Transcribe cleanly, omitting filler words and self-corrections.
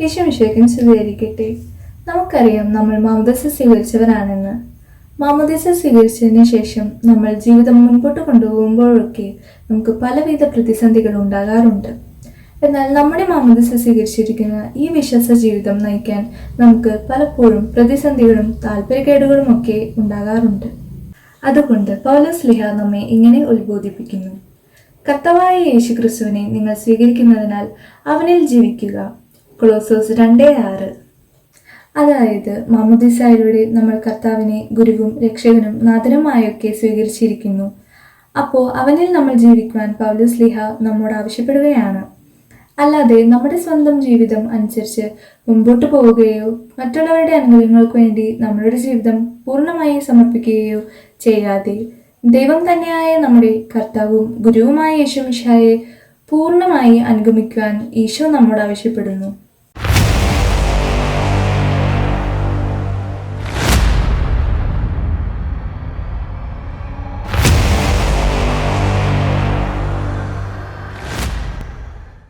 ഈശോമിശിഹായ്ക്കും സ്തുതിയായിരിക്കട്ടെ. നമുക്കറിയാം നമ്മൾ മാമോദീസ സ്വീകരിച്ചവരാണെന്ന്. മാമോദീസ സ്വീകരിച്ചതിന് ശേഷം നമ്മൾ ജീവിതം മുൻപോട്ട് കൊണ്ടുപോകുമ്പോഴൊക്കെ നമുക്ക് പലവിധ പ്രതിസന്ധികൾ ഉണ്ടാകാറുണ്ട്. എന്നാൽ നമ്മുടെ മാമോദീസ സ്വീകരിച്ചിരിക്കുന്ന ഈ വിശ്വാസ ജീവിതം നയിക്കാൻ നമുക്ക് പലപ്പോഴും പ്രതിസന്ധികളും താല്പര്യക്കേടുകളും ഒക്കെ ഉണ്ടാകാറുണ്ട്. അതുകൊണ്ട് പൗലോസ്ലീഹ നമ്മെ ഇങ്ങനെ ഉത്ബോധിപ്പിക്കുന്നു: കർത്താവായ യേശുക്രിസ്തുവിനെ നിങ്ങൾ സ്വീകരിക്കുന്നതിനാൽ അവനിൽ ജീവിക്കുക. കൊളോസ്സോസ് 2:6. അതായത് മാമോദീസയിലൂടെ നമ്മൾ കർത്താവിനെ ഗുരുവും രക്ഷകനും നാഥനുമായൊക്കെ സ്വീകരിച്ചിരിക്കുന്നു. അപ്പോൾ അവനിൽ നമ്മൾ ജീവിക്കുവാൻ പൗലോസ്ലീഹ നമ്മോട് ആവശ്യപ്പെടുകയാണ്. അല്ലാതെ നമ്മുടെ സ്വന്തം ജീവിതം അനുസരിച്ച് മുമ്പോട്ട് പോവുകയോ മറ്റുള്ളവരുടെ അനുഗ്രഹങ്ങൾക്ക് വേണ്ടി നമ്മളുടെ ജീവിതം പൂർണ്ണമായി സമർപ്പിക്കുകയോ ചെയ്യാതെ ദൈവം തന്നെയായ നമ്മുടെ കർത്താവും ഗുരുവുമായ യേശുമിശിഹായെ പൂർണ്ണമായി അനുഗമിക്കുവാൻ ഈശോ നമ്മോട് ആവശ്യപ്പെടുന്നു.